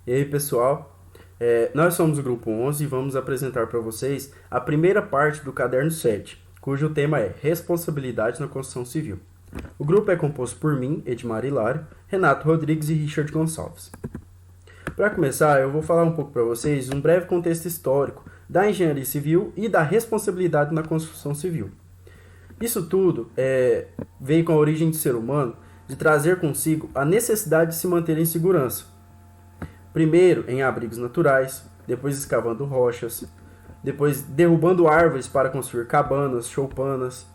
E aí, pessoal, nós somos o Grupo 11 e vamos apresentar para vocês a primeira parte do Caderno 7, cujo tema é Responsabilidade na Construção Civil. O grupo é composto por mim, Edmar Hilário, Renato Rodrigues e Richard Gonçalves. Para começar, eu vou falar um pouco para vocês um breve contexto histórico da engenharia civil e da responsabilidade na construção civil. Isso tudo veio com a origem do ser humano de trazer consigo a necessidade de se manter em segurança. Primeiro em abrigos naturais, depois escavando rochas, depois derrubando árvores para construir cabanas, choupanas,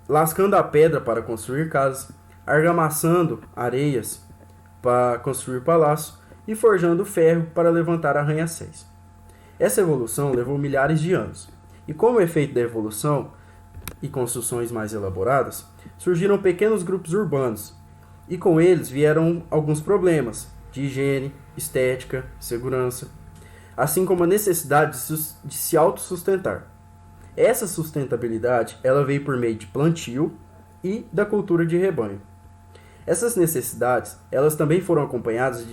lascando a pedra para construir casas, argamassando areias para construir palácios e forjando ferro para levantar arranha-céus. Essa evolução levou milhares de anos, e como efeito da evolução e construções mais elaboradas, surgiram pequenos grupos urbanos, e com eles vieram alguns problemas de higiene, estética, segurança, assim como a necessidade de se autossustentar. Essa sustentabilidade ela veio por meio de plantio e da cultura de rebanho. Essas necessidades elas também foram acompanhadas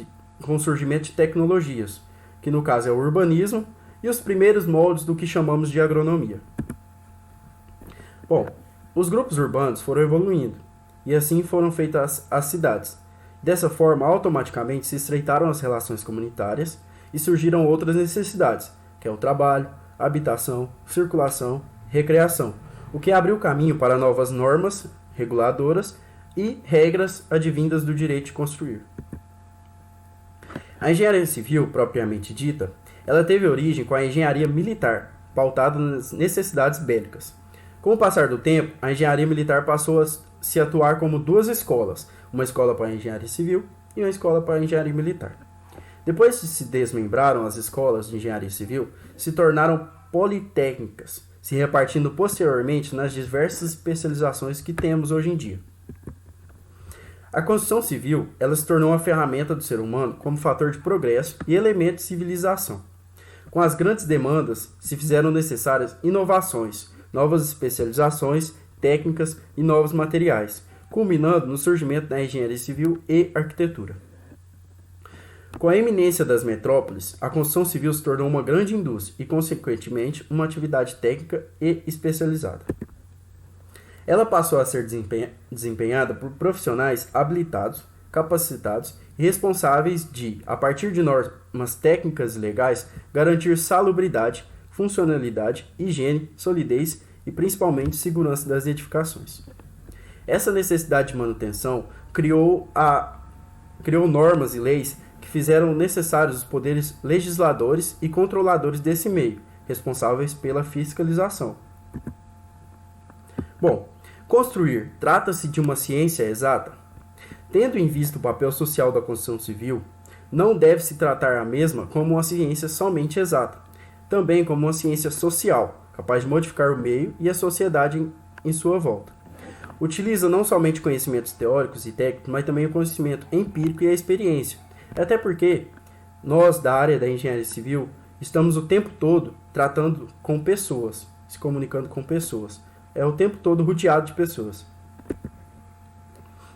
com o surgimento de tecnologias, que no caso é o urbanismo, e os primeiros moldes do que chamamos de agronomia. Bom, os grupos urbanos foram evoluindo, e assim foram feitas as cidades. Dessa forma, automaticamente se estreitaram as relações comunitárias e surgiram outras necessidades, que é o trabalho, habitação, circulação, recreação, o que abriu caminho para novas normas reguladoras e regras advindas do direito de construir. A engenharia civil, propriamente dita, ela teve origem com a engenharia militar, pautada nas necessidades bélicas. Com o passar do tempo, a engenharia militar passou a se atuar como duas escolas, uma escola para a engenharia civil e uma escola para a engenharia militar. Depois que se desmembraram as escolas de engenharia civil, se tornaram politécnicas, se repartindo posteriormente nas diversas especializações que temos hoje em dia. A construção civil ela se tornou uma ferramenta do ser humano como fator de progresso e elemento de civilização. Com as grandes demandas, se fizeram necessárias inovações, novas especializações, técnicas e novos materiais, culminando no surgimento da engenharia civil e arquitetura. Com a eminência das metrópoles, a construção civil se tornou uma grande indústria e, consequentemente, uma atividade técnica e especializada. Ela passou a ser desempenhada por profissionais habilitados, capacitados e responsáveis de, a partir de normas técnicas e legais, garantir salubridade, funcionalidade, higiene, solidez e principalmente segurança das edificações. Essa necessidade de manutenção criou normas e leis que fizeram necessários os poderes legisladores e controladores desse meio, responsáveis pela fiscalização. Bom, construir trata-se de uma ciência exata? Tendo em vista o papel social da construção civil, não deve-se tratar a mesma como uma ciência somente exata, também como uma ciência social, capaz de modificar o meio e a sociedade em sua volta. Utiliza não somente conhecimentos teóricos e técnicos, mas também o conhecimento empírico e a experiência. Até porque nós, da área da engenharia civil, estamos o tempo todo tratando com pessoas, se comunicando com pessoas. É o tempo todo rodeado de pessoas.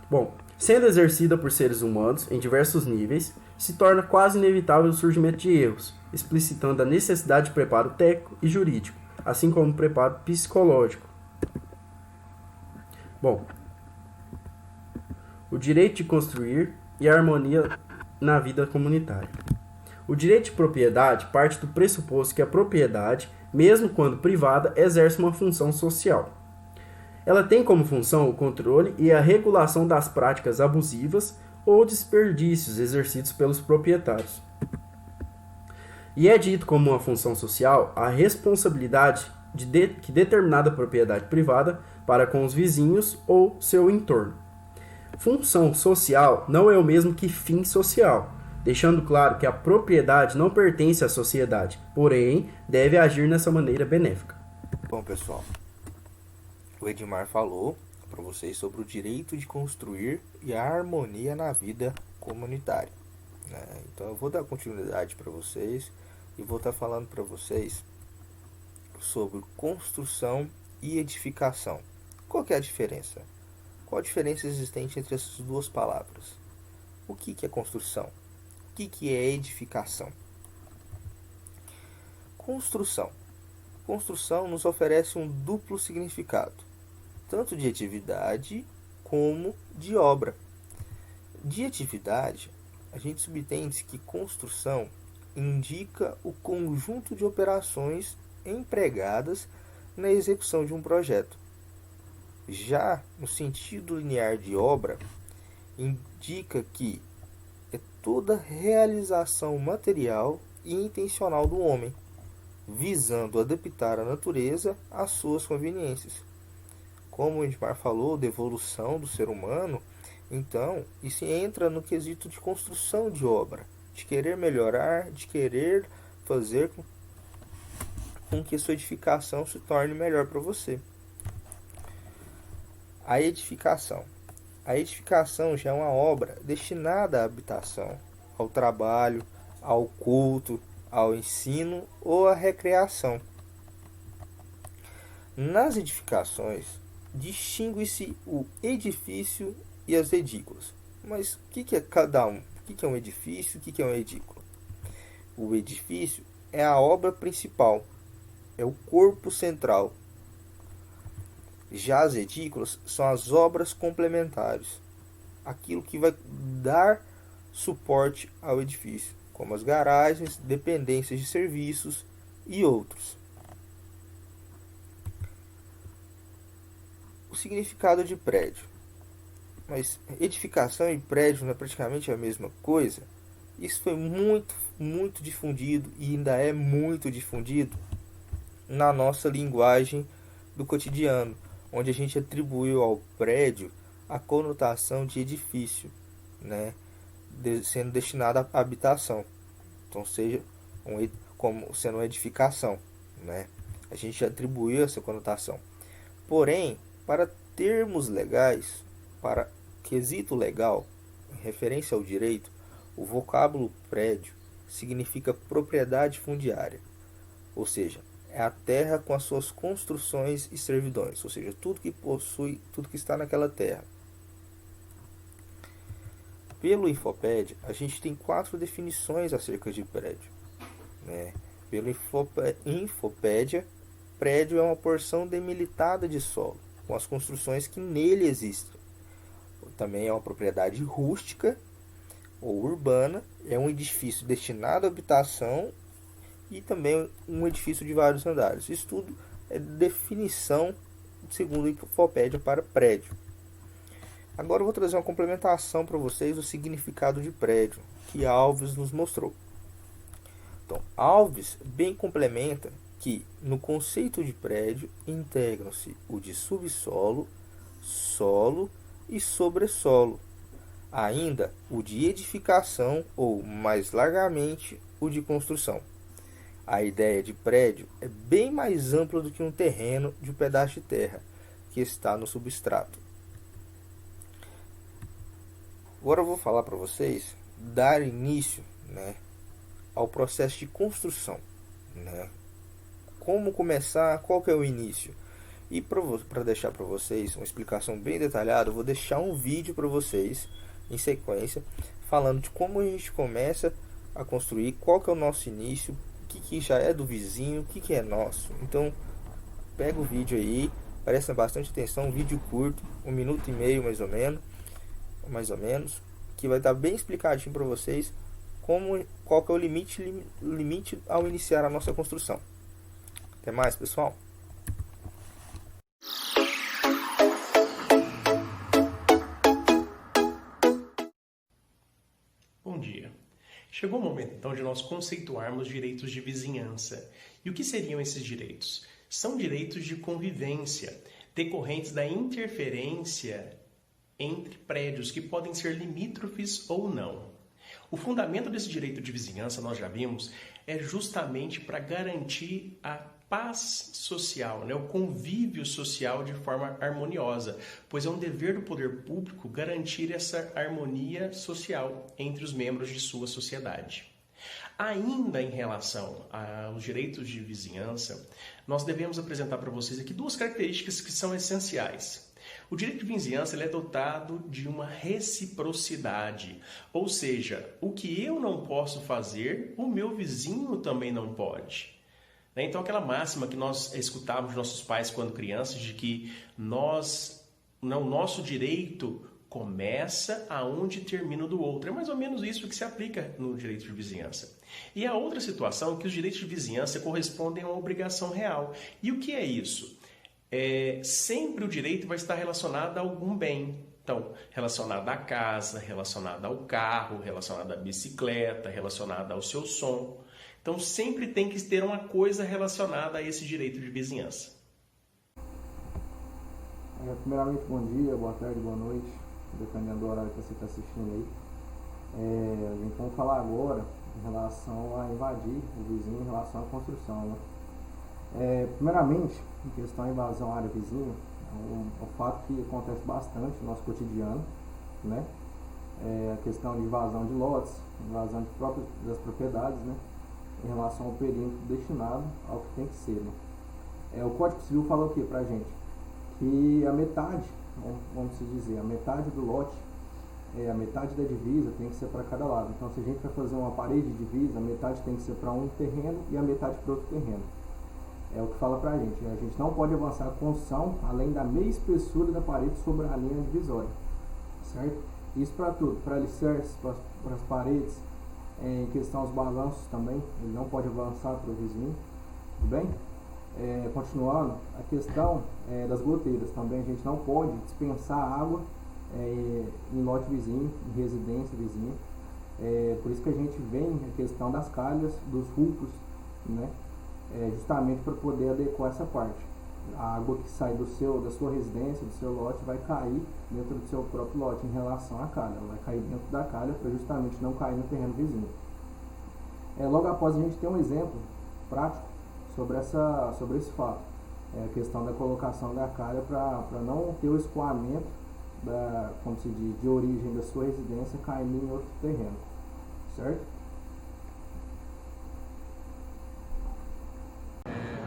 Bom, sendo exercida por seres humanos em diversos níveis, se torna quase inevitável o surgimento de erros, explicitando a necessidade de preparo técnico e jurídico, assim como preparo psicológico. Bom, o direito de construir e a harmonia na vida comunitária. O direito de propriedade parte do pressuposto que a propriedade, mesmo quando privada, exerce uma função social. Ela tem como função o controle e a regulação das práticas abusivas ou desperdícios exercidos pelos proprietários. E é dito como uma função social a responsabilidade que determinada propriedade privada para com os vizinhos ou seu entorno. Função social não é o mesmo que fim social, deixando claro que a propriedade não pertence à sociedade, porém deve agir nessa maneira benéfica. Bom, pessoal, o Edmar falou para vocês sobre o direito de construir e a harmonia na vida comunitária, né? Então eu vou dar continuidade para vocês e vou estar falando para vocês sobre construção e edificação. Qual que é a diferença? Qual a diferença existente entre essas duas palavras? O que é construção? que é edificação? Construção. Construção nos oferece um duplo significado, tanto de atividade como de obra. De atividade, a gente subentende que construção indica o conjunto de operações empregadas na execução de um projeto. Já no sentido linear de obra, indica que é toda realização material e intencional do homem, visando adaptar a natureza às suas conveniências. Como o Edmar falou, da evolução do ser humano, então isso entra no quesito de construção de obra, de querer melhorar, de querer fazer com que a sua edificação se torne melhor para você. A edificação. A edificação já é uma obra destinada à habitação, ao trabalho, ao culto, ao ensino ou à recreação. Nas edificações, distingue-se o edifício e as edículas. Mas o que é cada um? O que é um edifício? O que é uma edícula? O edifício é a obra principal, é o corpo central. Já as edículas são as obras complementares, aquilo que vai dar suporte ao edifício, como as garagens, dependências de serviços e outros. O significado de prédio. Mas edificação e prédio não é praticamente a mesma coisa? Isso foi muito difundido e ainda é muito difundido na nossa linguagem do cotidiano, onde a gente atribuiu ao prédio a conotação de edifício, né, sendo destinado à habitação, então seja como sendo uma edificação, né? A gente atribuiu essa conotação. Porém, para termos legais, para quesito legal, em referência ao direito, o vocábulo prédio significa propriedade fundiária, ou seja, é a terra com as suas construções e servidões, ou seja, tudo que possui, tudo que está naquela terra. Pelo Infopédia, a gente tem 4 definições acerca de prédio, né? Pelo Infopédia, prédio é uma porção delimitada de solo, com as construções que nele existem. Também é uma propriedade rústica ou urbana, é um edifício destinado à habitação e também um edifício de vários andares. Isso tudo é definição, segundo a Infopédia, para prédio. Agora eu vou trazer uma complementação para vocês do significado de prédio, que Alves nos mostrou. Então, Alves bem complementa que, no conceito de prédio, integram-se o de subsolo, solo e sobressolo, ainda o de edificação ou, mais largamente, o de construção. A ideia de prédio é bem mais ampla do que um terreno de um pedaço de terra que está no substrato. Agora eu vou falar para vocês dar início, né, ao processo de construção, né? Como começar, qual que é o início? E para deixar para vocês uma explicação bem detalhada, eu vou deixar um vídeo para vocês em sequência, falando de como a gente começa a construir, qual que é o nosso início, o que já é do vizinho, o que é nosso. Então, pega o vídeo aí, presta bastante atenção, um vídeo curto, 1 minuto e meio mais ou menos, que vai estar bem explicadinho para vocês qual que é o limite ao iniciar a nossa construção. Até mais, pessoal! Bom dia! Chegou o momento, então, de nós conceituarmos direitos de vizinhança. E o que seriam esses direitos? São direitos de convivência, decorrentes da interferência entre prédios que podem ser limítrofes ou não. O fundamento desse direito de vizinhança, nós já vimos, é justamente para garantir a paz social, né? O convívio social de forma harmoniosa, pois é um dever do poder público garantir essa harmonia social entre os membros de sua sociedade. Ainda em relação aos direitos de vizinhança, nós devemos apresentar para vocês aqui 2 características que são essenciais. O direito de vizinhança ele é dotado de uma reciprocidade, ou seja, o que eu não posso fazer, o meu vizinho também não pode. Então, aquela máxima que nós escutávamos de nossos pais quando crianças, de que o nosso direito começa aonde termina o do outro. É mais ou menos isso que se aplica no direito de vizinhança. E a outra situação é que os direitos de vizinhança correspondem a uma obrigação real. E o que é isso? Sempre o direito vai estar relacionado a algum bem. Então, relacionado à casa, relacionado ao carro, relacionado à bicicleta, relacionado ao seu som. Então, sempre tem que ter uma coisa relacionada a esse direito de vizinhança. Primeiramente, bom dia, boa tarde, boa noite, dependendo do horário que você está assistindo aí. A gente vai falar agora em relação a invadir o vizinho em relação à construção, né? Primeiramente, em questão à invasão à área vizinha, é um fato que acontece bastante no nosso cotidiano, né? A questão de invasão de lotes, invasão das propriedades, né? Em relação ao perímetro destinado ao que tem que ser, né? O Código Civil fala o que pra gente? Que a metade, vamos dizer, a metade do lote, a metade da divisa tem que ser para cada lado. Então, se a gente vai fazer uma parede de divisa, a metade tem que ser para um terreno e a metade para outro terreno. É o que fala pra gente. A gente não pode avançar a construção além da meia espessura da parede sobre a linha divisória, certo? Isso para tudo, para alicerces, para as paredes, em questão aos balanços também, ele não pode avançar para o vizinho, tudo bem? Continuando, a questão das goteiras também, a gente não pode dispensar água em lote vizinho, em residência vizinha. Por isso que a gente vem a questão das calhas, dos hulcos, né? Justamente para poder adequar essa parte. A água que sai da sua residência, do seu lote, vai cair dentro do seu próprio lote em relação à calha. Ela vai cair dentro da calha para justamente não cair no terreno vizinho. Logo após a gente tem um exemplo prático sobre esse fato. A questão da colocação da calha para não ter o escoamento como se diz, de origem da sua residência caindo em outro terreno, certo?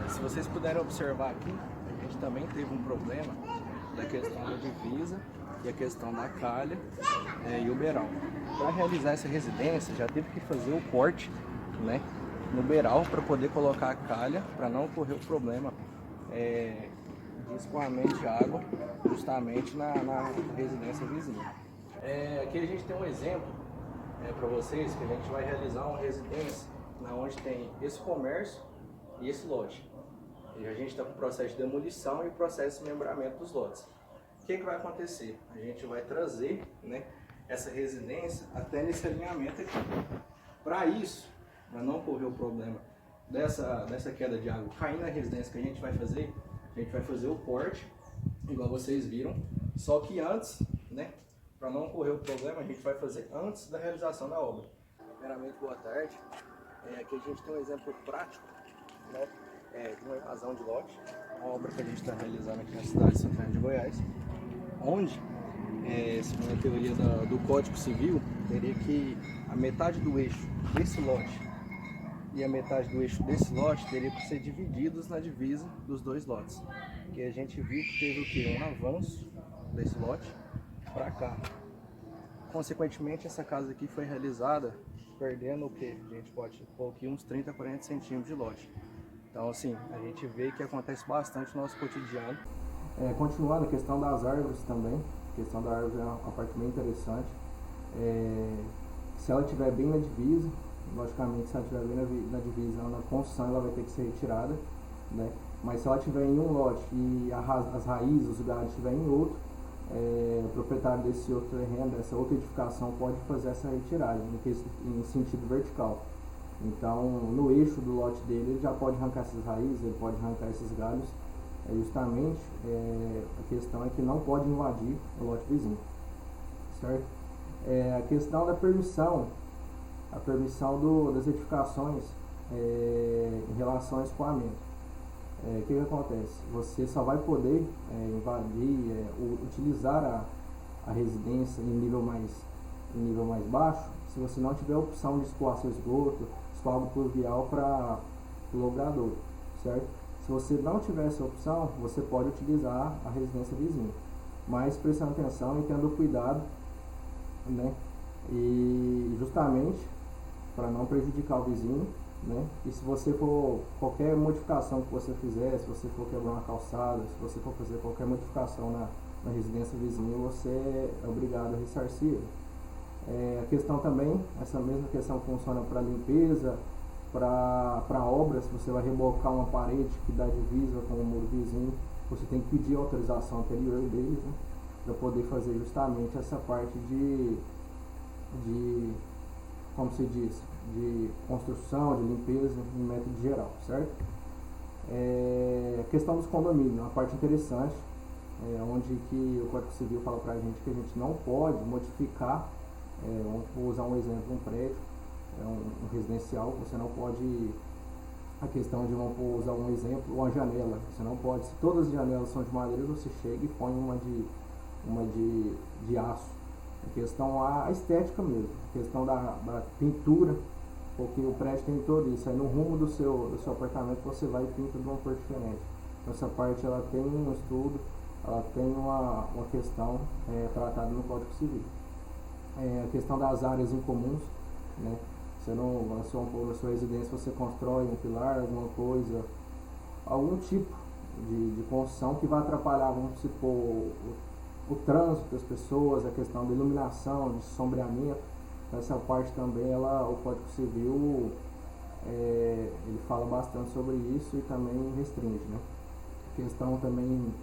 Se vocês puderem observar aqui, a gente também teve um problema da questão da divisa e a questão da calha e o beiral. Para realizar essa residência, já teve que fazer o corte, né, no beiral para poder colocar a calha, para não ocorrer o problema de escoamento de água justamente na residência vizinha. Aqui a gente tem um exemplo para vocês que a gente vai realizar uma residência onde tem esse comércio e esse lote. E a gente está com o processo de demolição e o processo de desmembramento dos lotes. O que vai acontecer? A gente vai trazer, né, essa residência até nesse alinhamento aqui. Para isso, para não ocorrer o problema dessa queda de água cair na residência, que a gente vai fazer o corte, igual vocês viram, só que antes, né, para não ocorrer o problema, a gente vai fazer antes da realização da obra. Primeiramente, boa tarde. Aqui a gente tem um exemplo prático, né, de uma invasão de lote, uma obra que a gente está realizando aqui na cidade de São Fernando de Goiás, onde, segundo a teoria do Código Civil, teria que a metade do eixo desse lote e a metade do eixo desse lote teria que ser divididos na divisa dos dois lotes. Que a gente viu que teve o quê? Um avanço desse lote para cá. Consequentemente, essa casa aqui foi realizada perdendo o que? A gente pode pôr aqui uns 30 a 40 centímetros de lote. Então, assim, a gente vê que acontece bastante no nosso cotidiano. Continuando, a questão das árvores também. A questão da árvore é uma parte bem interessante. Se ela estiver bem na divisa, logicamente, se ela estiver bem na divisa, na construção ela vai ter que ser retirada, né? Mas se ela estiver em um lote e as raízes, os galhos estiverem em outro, o proprietário desse outro terreno, dessa outra edificação, pode fazer essa retirada em sentido vertical. Então, no eixo do lote dele, ele já pode arrancar essas raízes, ele pode arrancar esses galhos. Justamente, a questão é que não pode invadir o lote vizinho, certo? A questão da permissão, das edificações em relação ao escoamento. O que acontece? Você só vai poder invadir, utilizar a residência em nível mais baixo se você não tiver a opção de escoar seu esgoto, escoar água pluvial para o logrador, certo? Se você não tiver essa opção, você pode utilizar a residência vizinha. mas prestando atenção e tendo cuidado, né? E justamente para não prejudicar o vizinho, né? E se você for, qualquer modificação que você fizer, se você for quebrar uma calçada, se você for fazer qualquer modificação na residência vizinha, você é obrigado a ressarcir. A questão também, essa mesma questão funciona para limpeza, para obras. Se você vai rebocar uma parede que dá divisa com o muro vizinho, você tem que pedir a autorização anterior deles, né? Para poder fazer justamente essa parte de como se diz, de construção, de limpeza em método geral, certo? A questão dos condomínios, uma parte interessante, onde que o Código Civil fala pra gente que a gente não pode modificar, vou usar um exemplo, um prédio, um residencial, você não pode, a questão de, vamos usar um exemplo, uma janela, você não pode, se todas as janelas são de madeira, você chega e põe uma de aço. A questão a estética mesmo, a questão da pintura, porque o prédio tem todo isso, aí no rumo do seu apartamento você vai e pinta de uma cor diferente. Então essa parte ela tem um estudo, ela tem uma questão tratada no Código Civil. A questão das áreas incomuns, né? Você não, na sua residência você constrói um pilar, alguma coisa, algum tipo de construção que vai atrapalhar, vamos supor, o trânsito das pessoas, a questão da iluminação, de sombreamento. Essa parte também, o Código Civil, ele fala bastante sobre isso e também restringe, né? Questão também,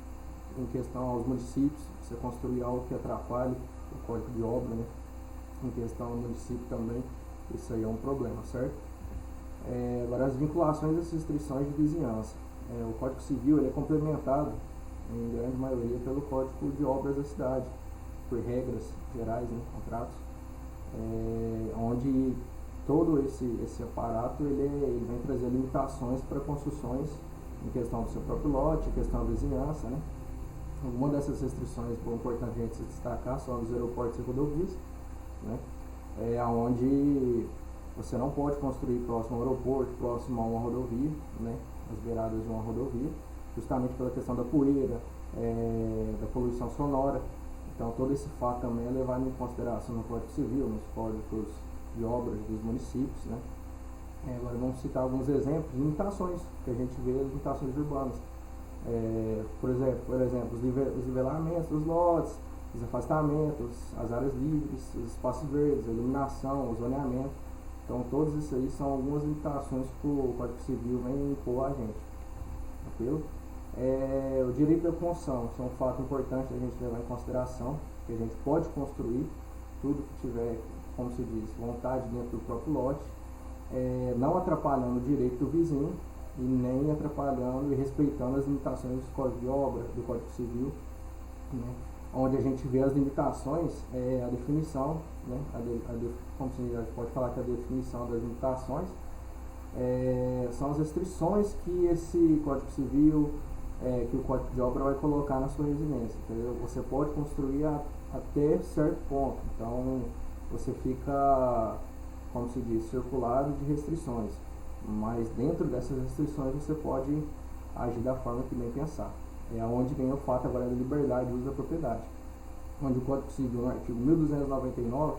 em questão aos municípios, você construir algo que atrapalhe o Código de Obra, né? Em questão ao município também, isso aí é um problema, certo? Agora, as vinculações e as restrições de vizinhança. O Código Civil ele é complementado em grande maioria pelo Código de Obras da cidade, por regras gerais, né, contratos, onde todo esse aparato ele vem trazer limitações para construções em questão do seu próprio lote, questão da vizinhança, né. Uma dessas restrições, é importante a gente se destacar, são dos aeroportos e rodovias, né, onde você não pode construir próximo ao aeroporto, próximo a uma rodovia, né, as beiradas de uma rodovia, justamente pela questão da poeira, da poluição sonora. Então todo esse fato também é levado em consideração no Código Civil, nos códigos de obras dos municípios, né? Agora vamos citar alguns exemplos de limitações que a gente vê, as limitações urbanas. Por exemplo, os nivelamentos dos lotes, os afastamentos, as áreas livres, os espaços verdes, a iluminação, o zoneamento. Então todos isso aí são algumas limitações que o Código Civil vem impor a gente. Tranquilo? O direito da construção, isso é um fato importante a gente levar em consideração, que a gente pode construir tudo que tiver, como se diz, vontade dentro do próprio lote, não atrapalhando o direito do vizinho e nem atrapalhando e respeitando as limitações do Código de Obra, do Código Civil, né? Onde a gente vê as limitações, a definição, né? Como se pode falar que a definição das limitações são as restrições que esse Código Civil, que o Código de Obra vai colocar na sua residência, entendeu? Você pode construir até certo ponto, então você fica, como se diz, circulado de restrições, mas dentro dessas restrições você pode agir da forma que bem pensar. É onde vem o fato agora da liberdade de uso da propriedade, onde o Código Civil, no artigo 1299,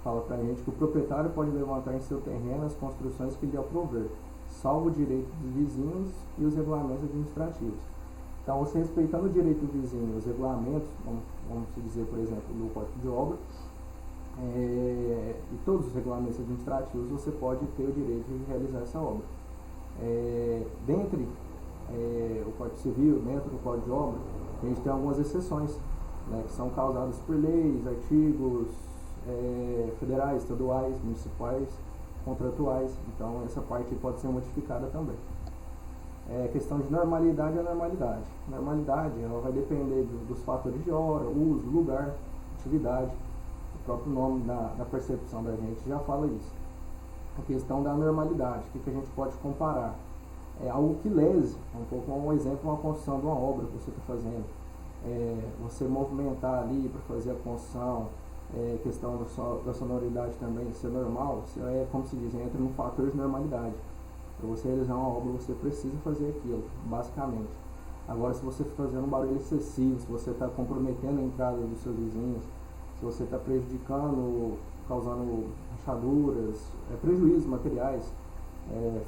fala pra gente que o proprietário pode levantar em seu terreno as construções que lhe aprover, salvo o direito dos vizinhos e os regulamentos administrativos. Então, você respeitando o direito do vizinho e os regulamentos, vamos dizer, por exemplo, do Código de Obra, e todos os regulamentos administrativos, você pode ter o direito de realizar essa obra. Dentre o Código Civil, dentro do Código de Obra, a gente tem algumas exceções, né, que são causadas por leis, artigos federais, estaduais, municipais, contratuais. Então essa parte pode ser modificada também. Questão de normalidade e anormalidade. Normalidade ela vai depender dos fatores de hora, uso, lugar, atividade. O próprio nome da percepção da gente já fala isso. A questão da normalidade, o que a gente pode comparar? Algo que lese, um exemplo, uma construção de uma obra que você está fazendo. Você movimentar ali para fazer a construção, questão da sonoridade também ser normal, como se diz, entra no fator de normalidade. Para você realizar uma obra, você precisa fazer aquilo, basicamente. Agora, se você está fazendo um barulho excessivo, se você está comprometendo a entrada dos seus vizinhos, se você está prejudicando, causando rachaduras, prejuízos materiais,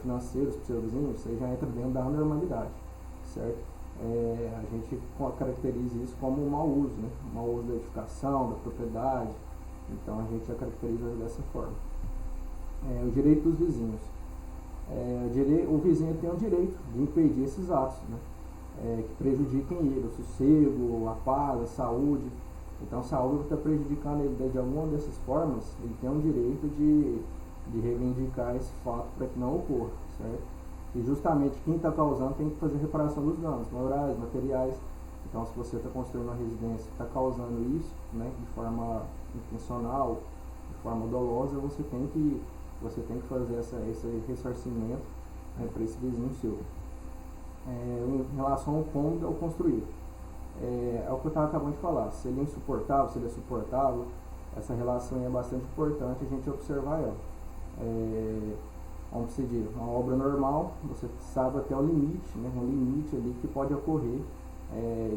financeiros para o seu vizinho, você já entra dentro da anormalidade, certo? A gente caracteriza isso como um mau uso, né? Um mau uso da edificação, da propriedade, então a gente já caracteriza dessa forma. O direito dos vizinhos. O vizinho tem o direito de impedir esses atos, né? Que prejudiquem ele, o sossego, a paz, a saúde. Então, se a obra está prejudicando ele de alguma dessas formas, ele tem o direito de reivindicar esse fato para que não ocorra, certo? E justamente quem está causando tem que fazer reparação dos danos morais, materiais. Então, se você está construindo uma residência que está causando isso, né, de forma intencional, de forma dolosa, você tem que fazer esse ressarcimento, né, para esse vizinho seu. Em relação ao cômodo ao construído, é o que eu estava acabando de falar. Se ele é insuportável, se ele é suportável, essa relação é bastante importante a gente observar ela. Como se diz, uma obra normal, você sabe até o limite, né, um limite ali que pode ocorrer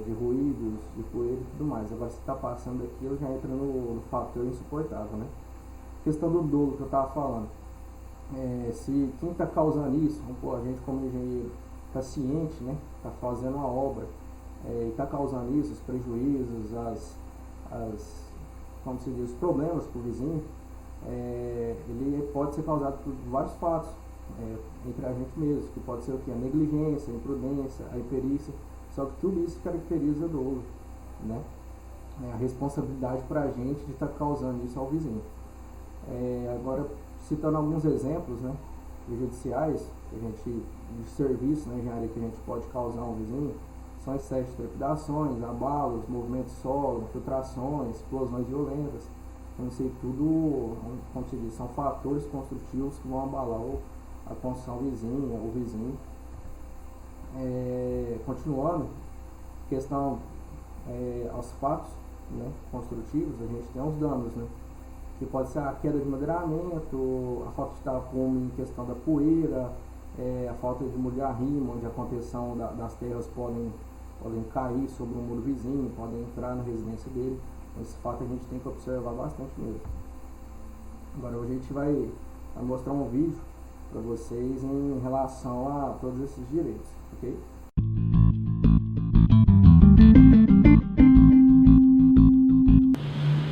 de ruídos, de poeira e tudo mais. Agora, se está passando aquilo, já entra no fator insuportável, né? Questão do dolo que eu estava falando. Se quem está causando isso, a gente como engenheiro está ciente, né, está fazendo uma obra e está causando isso, os prejuízos, como se diz, os problemas para o vizinho, ele pode ser causado por vários fatos, entre a gente mesmo, que pode ser o que? A negligência, a imprudência, a imperícia, só que tudo isso caracteriza dolo, né? A responsabilidade para a gente de estar causando isso ao vizinho. Agora, citando alguns exemplos, né, judiciais, de serviço na engenharia que a gente pode causar ao vizinho, são excesso de trepidações, abalos, movimentos de solo, infiltrações, explosões violentas. Então, isso aí tudo, como se diz, são fatores construtivos que vão abalar a construção vizinha, o vizinho. Continuando, questão aos fatos, né, construtivos, a gente tem os danos, né, que pode ser a queda de madeiramento, a falta de tapume em questão da poeira, a falta de mulharrima, onde a contenção das terras podem cair sobre o muro vizinho, podem entrar na residência dele. Esse fato a gente tem que observar bastante mesmo. Agora hoje a gente vai mostrar um vídeo para vocês em relação a todos esses direitos, ok?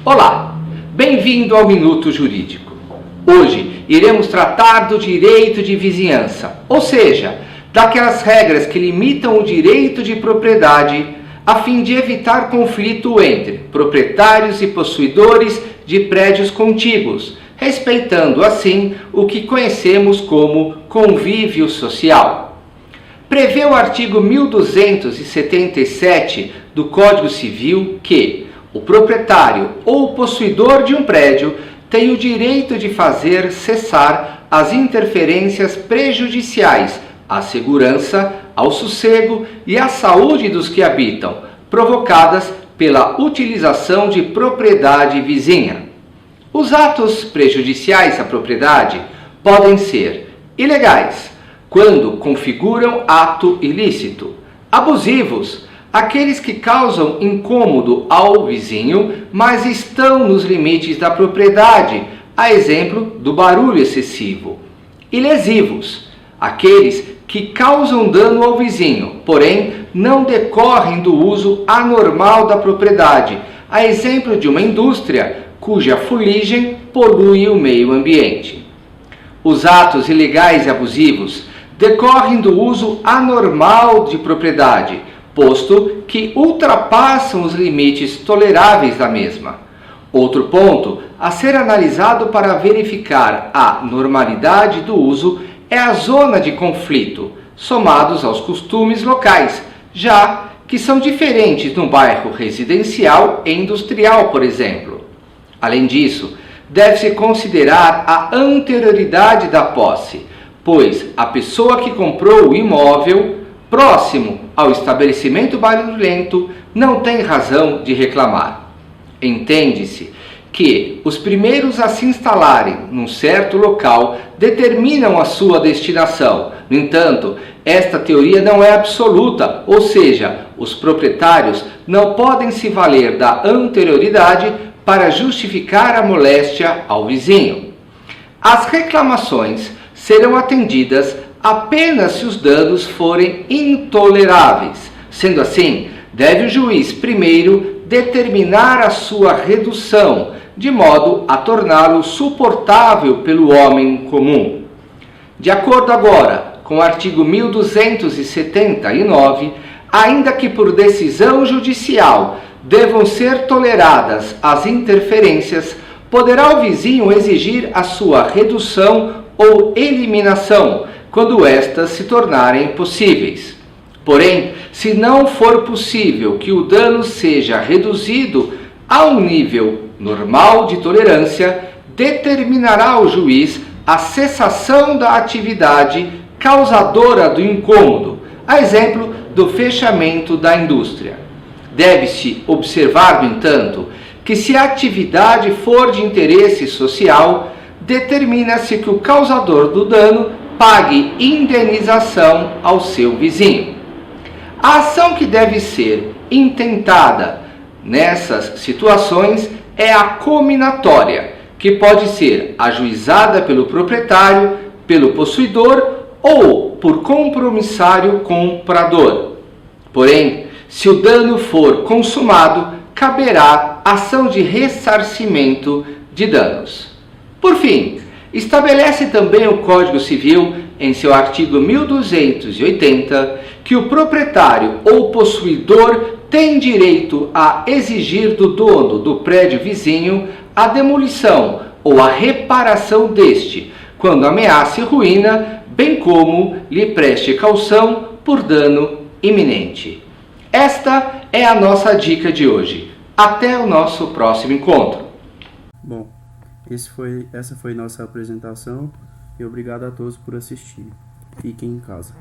Olá, bem-vindo ao Minuto Jurídico. Hoje iremos tratar do direito de vizinhança, ou seja, daquelas regras que limitam o direito de propriedade a fim de evitar conflito entre proprietários e possuidores de prédios contíguos, respeitando assim o que conhecemos como convívio social. Prevê o artigo 1277 do Código Civil que o proprietário ou possuidor de um prédio tem o direito de fazer cessar as interferências prejudiciais à segurança, ao sossego e à saúde dos que habitam, provocadas pela utilização de propriedade vizinha. Os atos prejudiciais à propriedade podem ser ilegais, quando configuram ato ilícito, abusivos, aqueles que causam incômodo ao vizinho, mas estão nos limites da propriedade, a exemplo do barulho excessivo, e lesivos, aqueles que causam dano ao vizinho, porém não decorrem do uso anormal da propriedade, a exemplo de uma indústria cuja fuligem polui o meio ambiente. Os atos ilegais e abusivos decorrem do uso anormal de propriedade, posto que ultrapassam os limites toleráveis da mesma. Outro ponto a ser analisado para verificar a normalidade do uso é a zona de conflito, somados aos costumes locais, já que são diferentes no bairro residencial e industrial, por exemplo. Além disso, deve-se considerar a anterioridade da posse, pois a pessoa que comprou o imóvel próximo ao estabelecimento barulhento não tem razão de reclamar. Entende-se que os primeiros a se instalarem num certo local determinam a sua destinação. No entanto, esta teoria não é absoluta, ou seja, os proprietários não podem se valer da anterioridade para justificar a moléstia ao vizinho. As reclamações serão atendidas apenas se os danos forem intoleráveis. Sendo assim, deve o juiz primeiro determinar a sua redução, de modo a torná-lo suportável pelo homem comum. De acordo agora com o artigo 1279, ainda que por decisão judicial devam ser toleradas as interferências, poderá o vizinho exigir a sua redução ou eliminação, quando estas se tornarem possíveis. Porém, se não for possível que o dano seja reduzido a um nível normal de tolerância, determinará o juiz a cessação da atividade causadora do incômodo, a exemplo do fechamento da indústria. Deve-se observar, no entanto, que se a atividade for de interesse social, determina-se que o causador do dano pague indenização ao seu vizinho. A ação que deve ser intentada nessas situações é a cominatória, que pode ser ajuizada pelo proprietário, pelo possuidor ou por compromissário comprador. Porém, se o dano for consumado, caberá ação de ressarcimento de danos. Por fim, estabelece também o Código Civil, em seu artigo 1280, que o proprietário ou possuidor tem direito a exigir do dono do prédio vizinho a demolição ou a reparação deste, quando ameace ruína, bem como lhe preste caução por dano iminente. Esta é a nossa dica de hoje. Até o nosso próximo encontro. Bom, essa foi nossa apresentação e obrigado a todos por assistir. Fiquem em casa.